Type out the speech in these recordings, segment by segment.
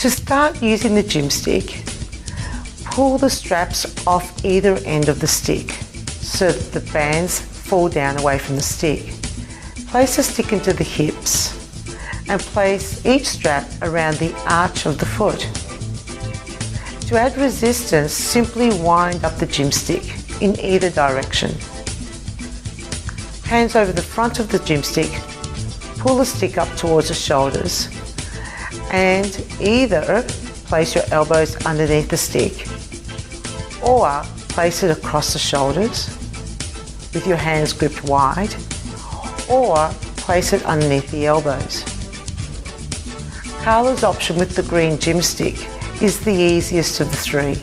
To start using the gym stick, pull the straps off either end of the stick so that the bands fall down away from the stick. Place the stick into the hips and place each strap around the arch of the foot. To add resistance, simply wind up the gym stick in either direction. Hands over the front of the gym stick, pull the stick up towards the shoulders and either place your elbows underneath the stick or place it across the shoulders with your hands gripped wide, or place it underneath the elbows. Carla's option with the green gym stick is the easiest of the three,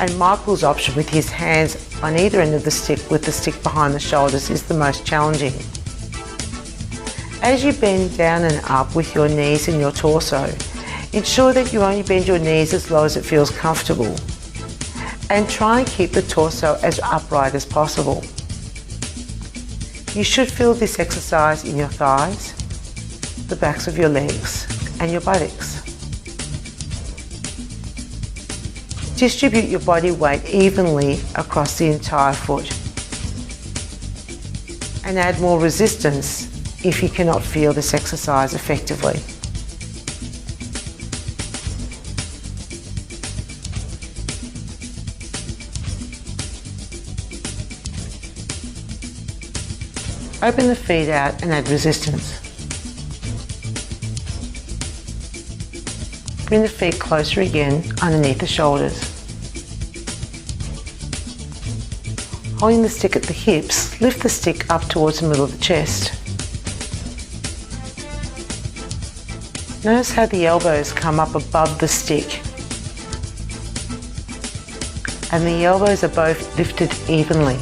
and Michael's option with his hands on either end of the stick with the stick behind the shoulders is the most challenging. As you bend down and up with your knees and your torso, ensure that you only bend your knees as low as it feels comfortable, and try and keep the torso as upright as possible. You should feel this exercise in your thighs, the backs of your legs, and your buttocks. Distribute your body weight evenly across the entire foot, and add more resistance if you cannot feel this exercise effectively. Open the feet out and add resistance. Bring the feet closer again underneath the shoulders. Holding the stick at the hips, lift the stick up towards the middle of the chest. Notice how the elbows come up above the stick, and the elbows are both lifted evenly.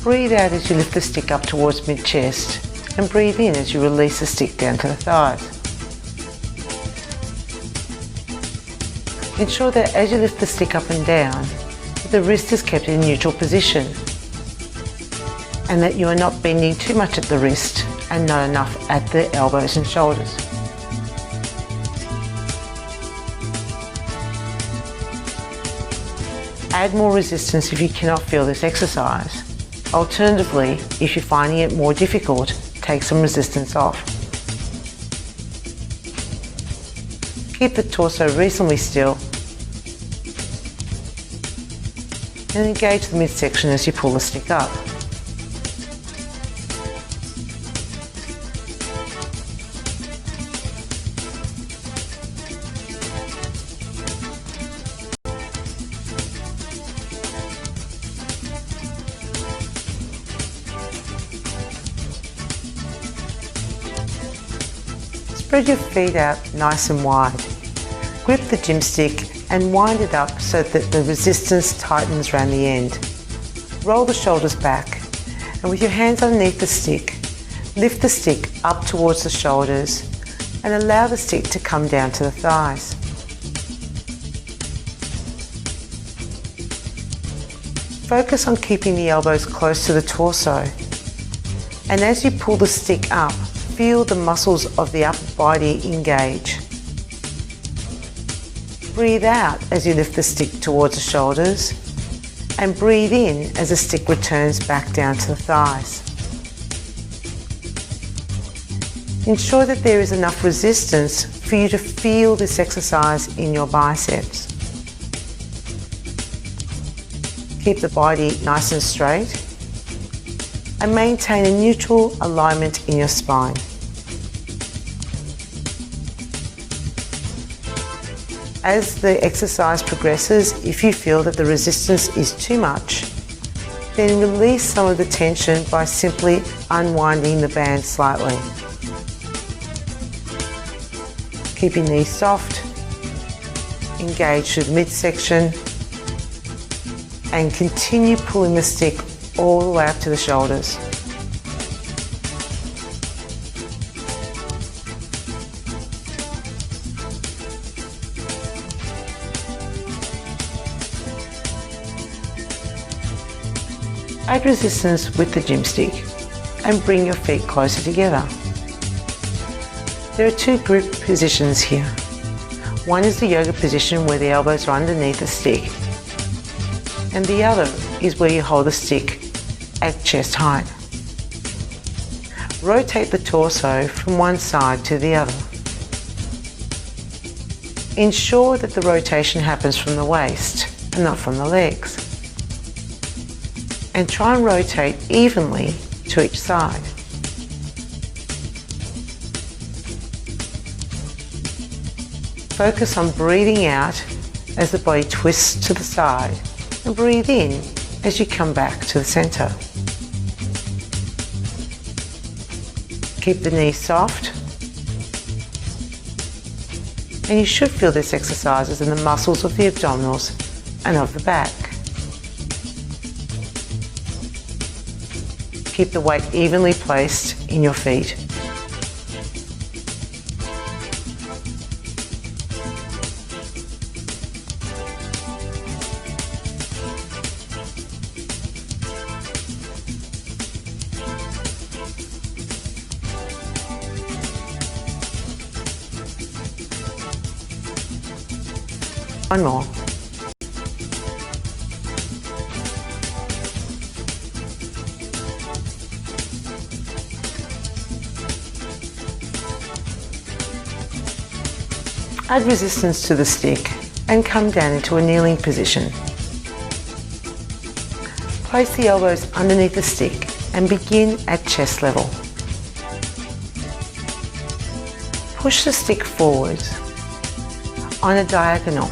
Breathe out as you lift the stick up towards mid-chest, and breathe in as you release the stick down to the thighs. Ensure that as you lift the stick up and down, that the wrist is kept in a neutral position, and that you are not bending too much at the wrist and not enough at the elbows and shoulders. Add more resistance if you cannot feel this exercise. Alternatively, if you're finding it more difficult, take some resistance off. Keep the torso reasonably still and engage the midsection as you pull the stick up. Spread your feet out nice and wide. Grip the gym stick and wind it up so that the resistance tightens around the end. Roll the shoulders back, and with your hands underneath the stick, lift the stick up towards the shoulders and allow the stick to come down to the thighs. Focus on keeping the elbows close to the torso, and as you pull the stick up, feel the muscles of the upper body engage. Breathe out as you lift the stick towards the shoulders, and breathe in as the stick returns back down to the thighs. Ensure that there is enough resistance for you to feel this exercise in your biceps. Keep the body nice and straight and maintain a neutral alignment in your spine. As the exercise progresses, if you feel that the resistance is too much, then release some of the tension by simply unwinding the band slightly. Keeping these soft, engage through the midsection, and continue pulling the stick all the way up to the shoulders. Add resistance with the gym stick. and bring your feet closer together. There are two grip positions here. One is the yoga position where the elbows are underneath the stick, and the other is where you hold the stick at chest height. Rotate the torso from one side to the other. Ensure that the rotation happens from the waist and not from the legs. And try and rotate evenly to each side. Focus on breathing out as the body twists to the side, and breathe in as you come back to the center. Keep the knees soft, and you should feel these exercises in the muscles of the abdominals and of the back. Keep the weight evenly placed in your feet. One more. Add resistance to the stick and come down into a kneeling position. Place the elbows underneath the stick and begin at chest level. Push the stick forward on a diagonal,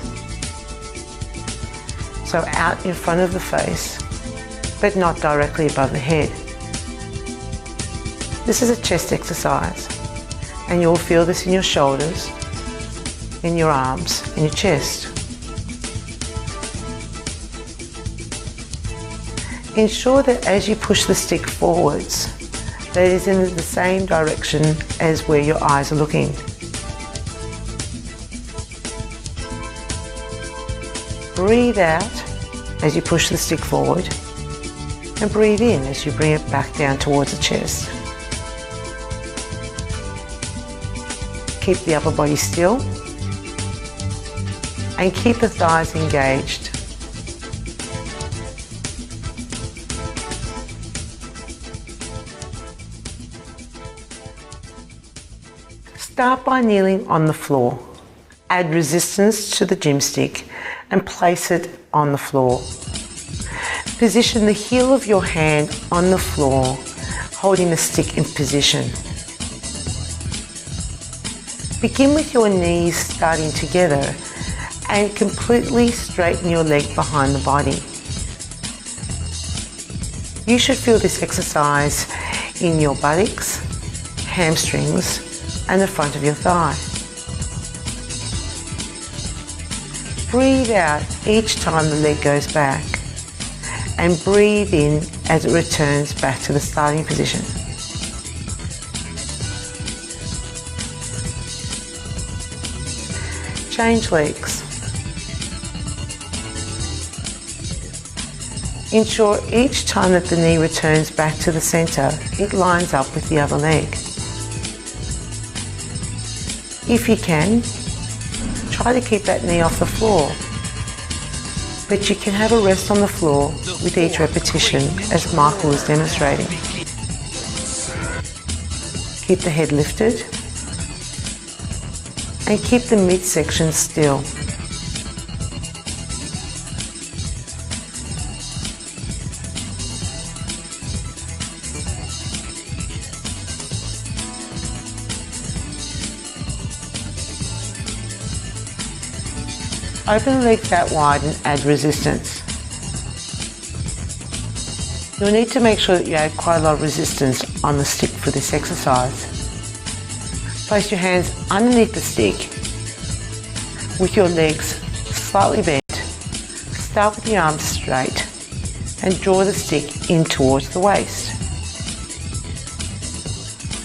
so out in front of the face, but not directly above the head. This is a chest exercise, and you'll feel this in your shoulders, in your arms, in your chest. Ensure that as you push the stick forwards, that it is in the same direction as where your eyes are looking. Breathe out as you push the stick forward, and breathe in as you bring it back down towards the chest. Keep the upper body still and keep the thighs engaged. Start by kneeling on the floor. Add resistance to the gym stick and place it on the floor. Position the heel of your hand on the floor, holding the stick in position. Begin with your knees starting together and completely straighten your leg behind the body. You should feel this exercise in your buttocks, hamstrings, and the front of your thigh. Breathe out each time the leg goes back, and breathe in as it returns back to the starting position. Change legs. Ensure each time that the knee returns back to the center, it lines up with the other leg. If you can, try to keep that knee off the floor, but you can have a rest on the floor with each repetition, as Michael is demonstrating. Keep the head lifted and keep the midsection still. Open the legs out wide and add resistance. You'll need to make sure that you add quite a lot of resistance on the stick for this exercise. Place your hands underneath the stick with your legs slightly bent. Start with the arms straight and draw the stick in towards the waist.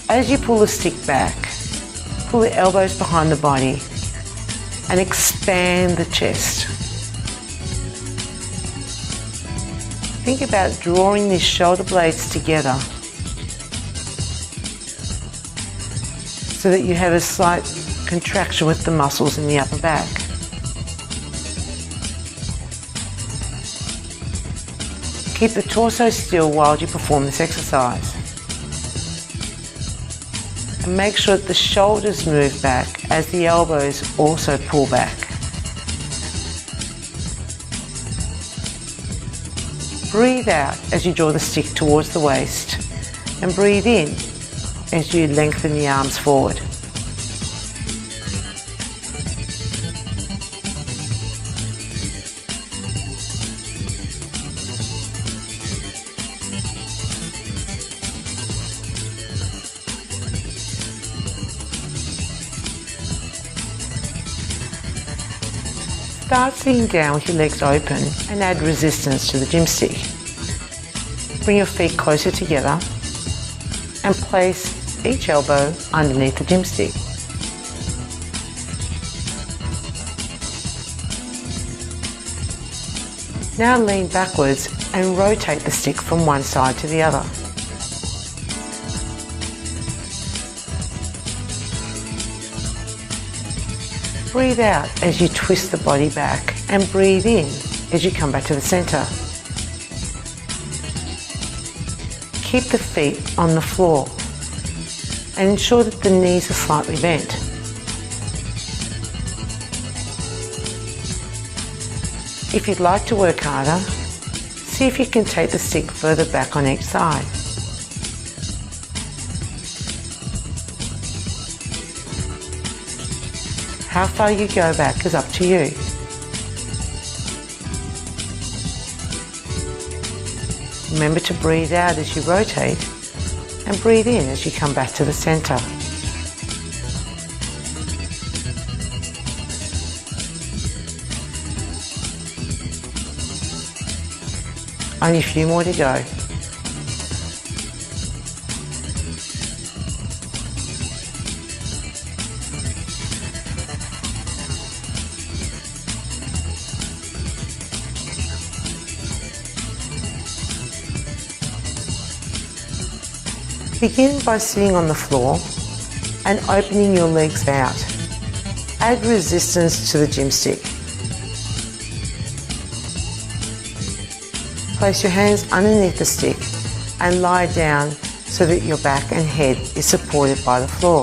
As you pull the stick back, pull the elbows behind the body and expand the chest. Think about drawing these shoulder blades together so that you have a slight contraction with the muscles in the upper back. Keep the torso still while you perform this exercise. And make sure that the shoulders move back as the elbows also pull back. Breathe out as you draw the stick towards the waist, and breathe in as you lengthen the arms forward. Start sitting down with your legs open and add resistance to the gym stick. Bring your feet closer together and place each elbow underneath the gym stick. Now lean backwards and rotate the stick from one side to the other. Breathe out as you twist the body back, and breathe in as you come back to the center. Keep the feet on the floor and ensure that the knees are slightly bent. If you'd like to work harder, see if you can take the stick further back on each side. How far you go back is up to you. Remember to breathe out as you rotate and breathe in as you come back to the center. Only a few more to go. Begin by sitting on the floor and opening your legs out. Add resistance to the gym stick. Place your hands underneath the stick and lie down so that your back and head is supported by the floor.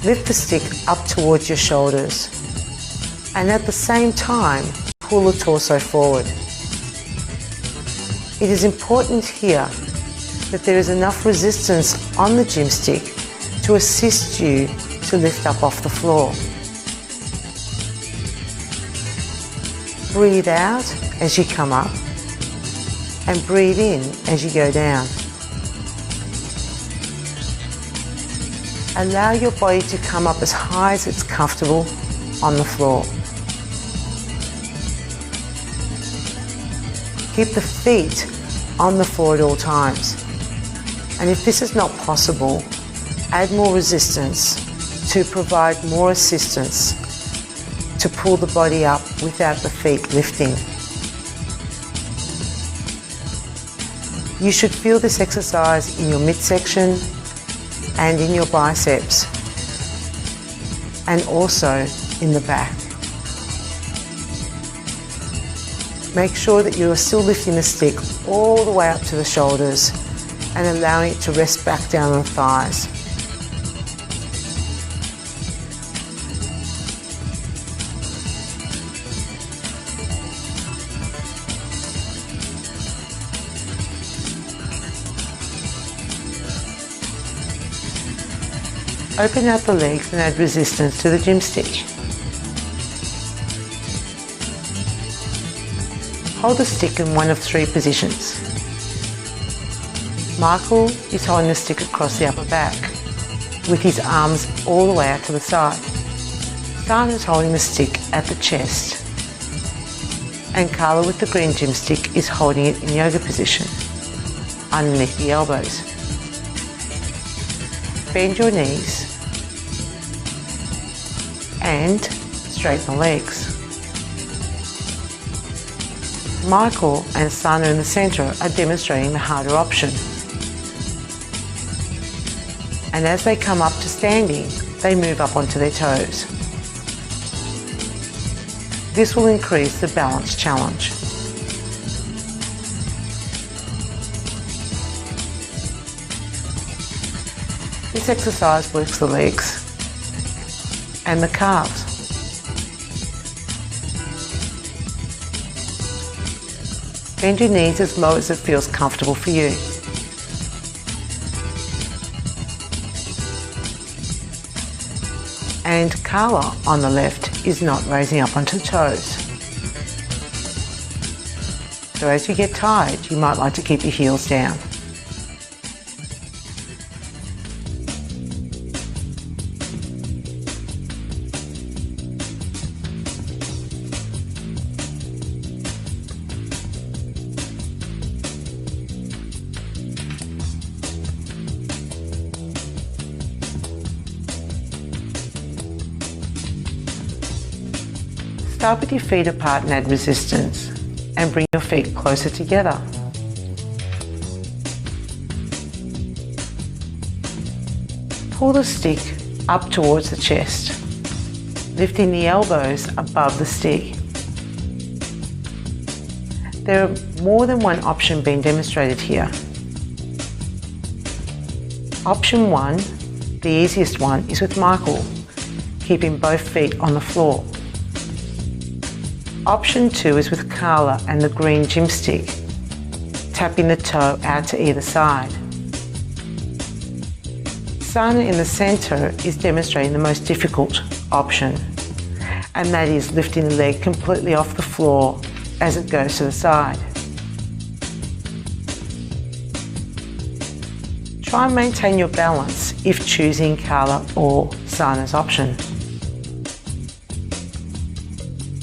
Lift the stick up towards your shoulders and at the same time pull the torso forward. It is important here that there is enough resistance on the gym stick to assist you to lift up off the floor. Breathe out as you come up and breathe in as you go down. Allow your body to come up as high as it's comfortable on the floor. Keep the feet on the floor at all times. And if this is not possible, add more resistance to provide more assistance to pull the body up without the feet lifting. You should feel this exercise in your midsection and in your biceps, and also in the back. Make sure that you are still lifting the stick all the way up to the shoulders and allowing it to rest back down on the thighs. Open out the legs and add resistance to the gym stick. Hold the stick in one of three positions. Michael is holding the stick across the upper back, with his arms all the way out to the side. Sana is holding the stick at the chest, and Carla with the green gym stick is holding it in yoga position, underneath the elbows. Bend your knees and straighten the legs. Michael and Sana in the centre are demonstrating the harder option. and as they come up to standing, they move up onto their toes. This will increase the balance challenge. This exercise works the legs and the calves. Bend your knees as low as it feels comfortable for you. And Carla on the left is not raising up onto toes. So as you get tired, you might like to keep your heels down. Start with your feet apart and add resistance, and bring your feet closer together. Pull the stick up towards the chest, lifting the elbows above the stick. There are more than one option being demonstrated here. Option 1, the easiest one, is with Michael, keeping both feet on the floor. Option 2 is with Carla and the green gym stick, tapping the toe out to either side. Sana in the centre is demonstrating the most difficult option, and that is lifting the leg completely off the floor as it goes to the side. Try and maintain your balance if choosing Carla or Sana's option.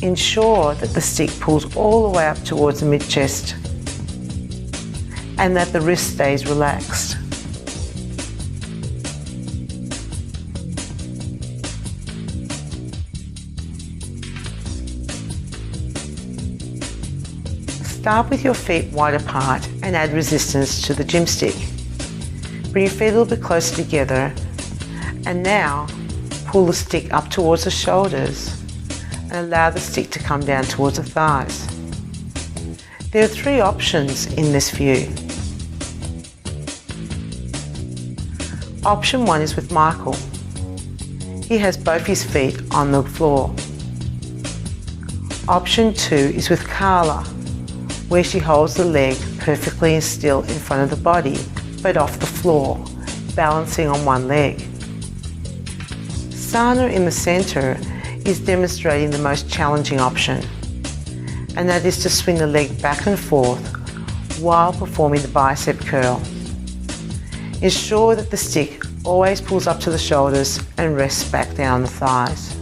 Ensure that the stick pulls all the way up towards the mid-chest and that the wrist stays relaxed. Start with your feet wide apart and add resistance to the gym stick. Bring your feet a little bit closer together, and now pull the stick up towards the shoulders and allow the stick to come down towards the thighs. There are 3 options in this view. Option 1 is with Michael. He has both his feet on the floor. Option 2 is with Carla, where she holds the leg perfectly still in front of the body, but off the floor, balancing on one leg. Sana in the centre is demonstrating the most challenging option, and that is to swing the leg back and forth while performing the bicep curl. Ensure that the stick always pulls up to the shoulders and rests back down the thighs.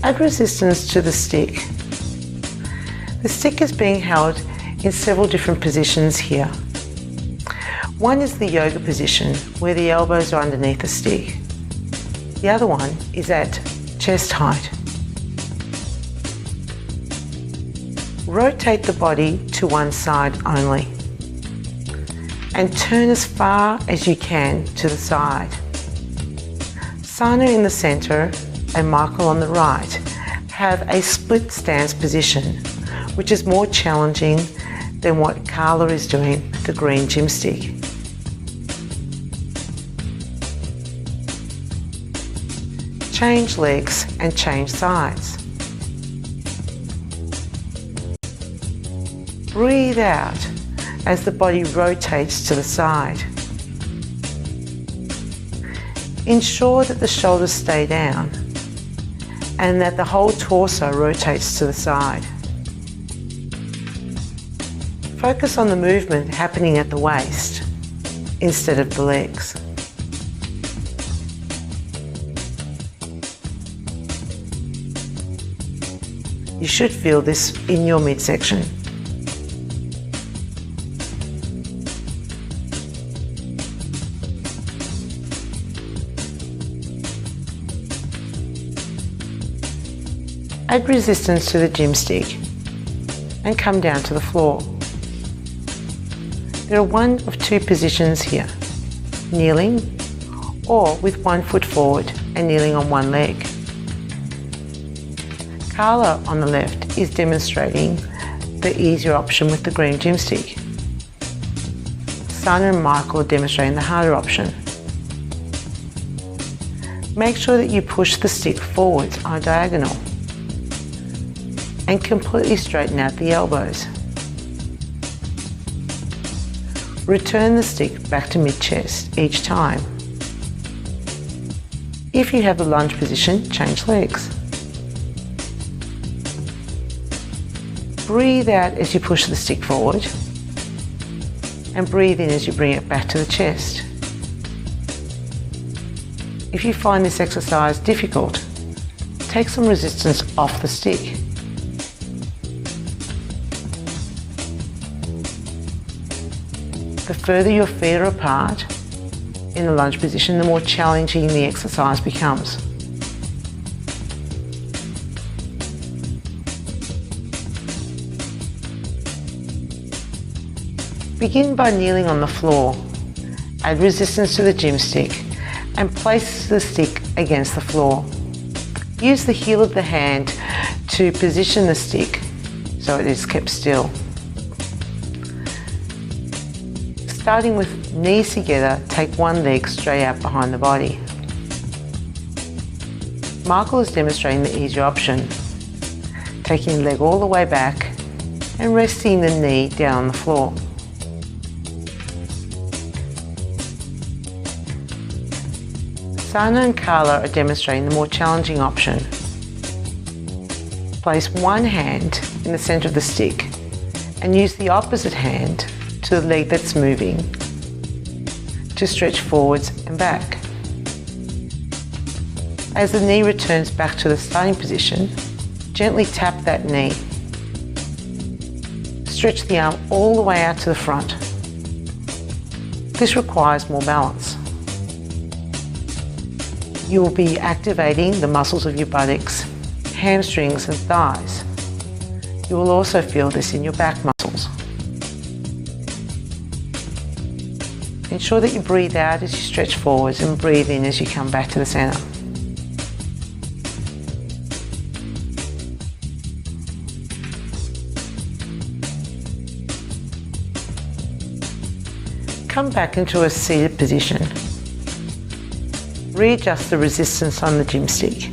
Add resistance to the stick. The stick is being held in several different positions here. One is the yoga position, where the elbows are underneath the stick. The other one is at chest height. Rotate the body to one side only, and turn as far as you can to the side. Sana in the centre and Michael on the right have a split stance position, which is more challenging than what Carla is doing with the green gym stick. Change legs and change sides. Breathe out as the body rotates to the side. Ensure that the shoulders stay down and that the whole torso rotates to the side. Focus on the movement happening at the waist instead of the legs. You should feel this in your midsection. Add resistance to the gym stick and come down to the floor. There are one of two positions here, kneeling or with one foot forward and kneeling on one leg. Carla on the left is demonstrating the easier option with the green gym stick. Sana and Michael are demonstrating the harder option. Make sure that you push the stick forwards on a diagonal and completely straighten out the elbows. Return the stick back to mid-chest each time. If you have the lunge position, change legs. Breathe out as you push the stick forward and breathe in as you bring it back to the chest. If you find this exercise difficult, take some resistance off the stick. The further your feet are apart in the lunge position, the more challenging the exercise becomes. Begin by kneeling on the floor. Add resistance to the gym stick and place the stick against the floor. Use the heel of the hand to position the stick so it is kept still. Starting with knees together, take one leg straight out behind the body. Michael is demonstrating the easier option, taking the leg all the way back and resting the knee down on the floor. Sana and Carla are demonstrating the more challenging option. Place one hand in the center of the stick and use the opposite hand to the leg that's moving to stretch forwards and back. As the knee returns back to the starting position, gently tap that knee. Stretch the arm all the way out to the front. This requires more balance. You will be activating the muscles of your buttocks, hamstrings and thighs. You will also feel this in your back muscles. Ensure that you breathe out as you stretch forwards and breathe in as you come back to the center. Come back into a seated position. Readjust the resistance on the gym stick.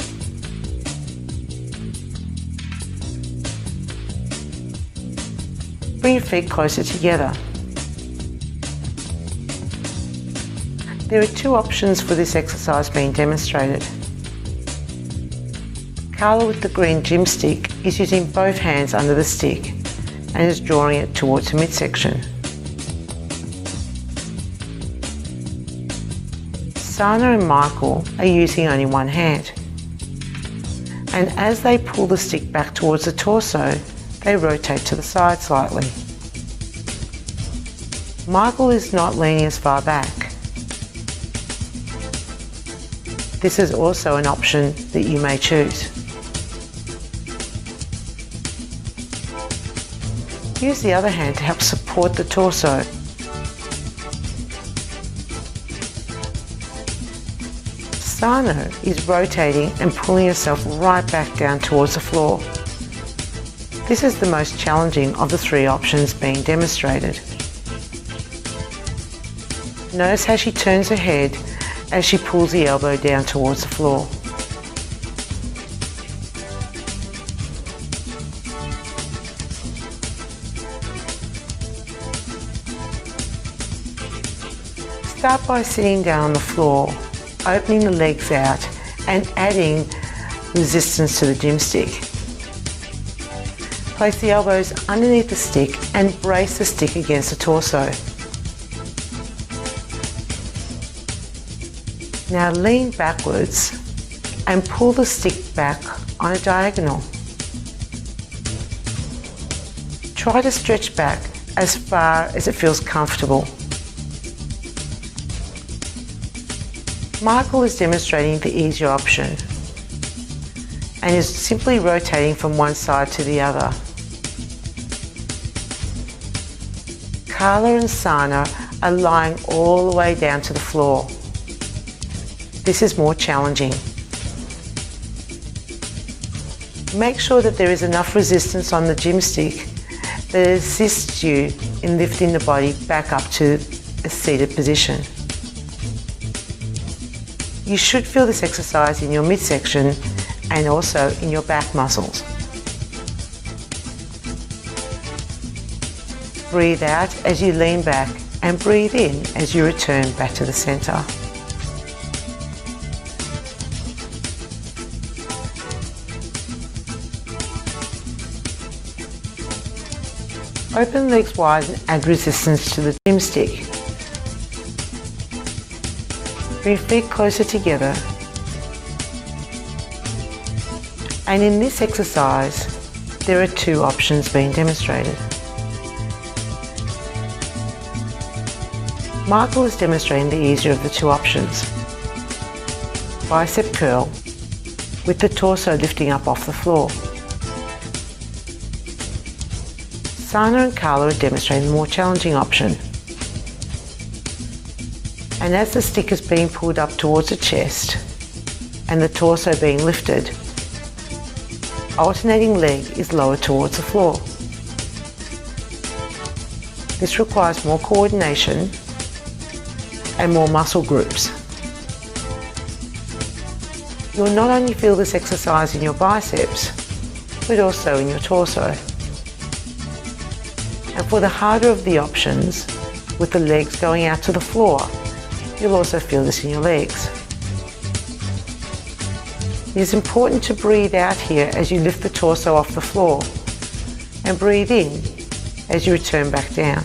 Bring your feet closer together. There are two options for this exercise being demonstrated. Carla with the green gym stick is using both hands under the stick and is drawing it towards the midsection. Sana and Michael are using only one hand. And as they pull the stick back towards the torso, they rotate to the side slightly. Michael is not leaning as far back. This is also an option that you may choose. Use the other hand to help support the torso. Sana is rotating and pulling herself right back down towards the floor. This is the most challenging of the three options being demonstrated. Notice how she turns her head as she pulls the elbow down towards the floor. Start by sitting down on the floor, opening the legs out and adding resistance to the gym stick. Place the elbows underneath the stick and brace the stick against the torso. Now lean backwards and pull the stick back on a diagonal. Try to stretch back as far as it feels comfortable. Michael is demonstrating the easier option. and is simply rotating from one side to the other. Carla and Sana are lying all the way down to the floor. This is more challenging. Make sure that there is enough resistance on the gym stick that assists you in lifting the body back up to a seated position. You should feel this exercise in your midsection and also in your back muscles. Breathe out as you lean back and breathe in as you return back to the center. Open legs wide and add resistance to the gym stick. Bring feet closer together. And in this exercise, there are two options being demonstrated. Michael is demonstrating the easier of the two options. Bicep curl, with the torso lifting up off the floor. Sana and Carla are demonstrating the more challenging option. And as the stick is being pulled up towards the chest and the torso being lifted, alternating leg is lowered towards the floor. This requires more coordination and more muscle groups. You'll not only feel this exercise in your biceps, but also in your torso. And for the harder of the options, with the legs going out to the floor, you'll also feel this in your legs. It is important to breathe out here as you lift the torso off the floor, and breathe in as you return back down.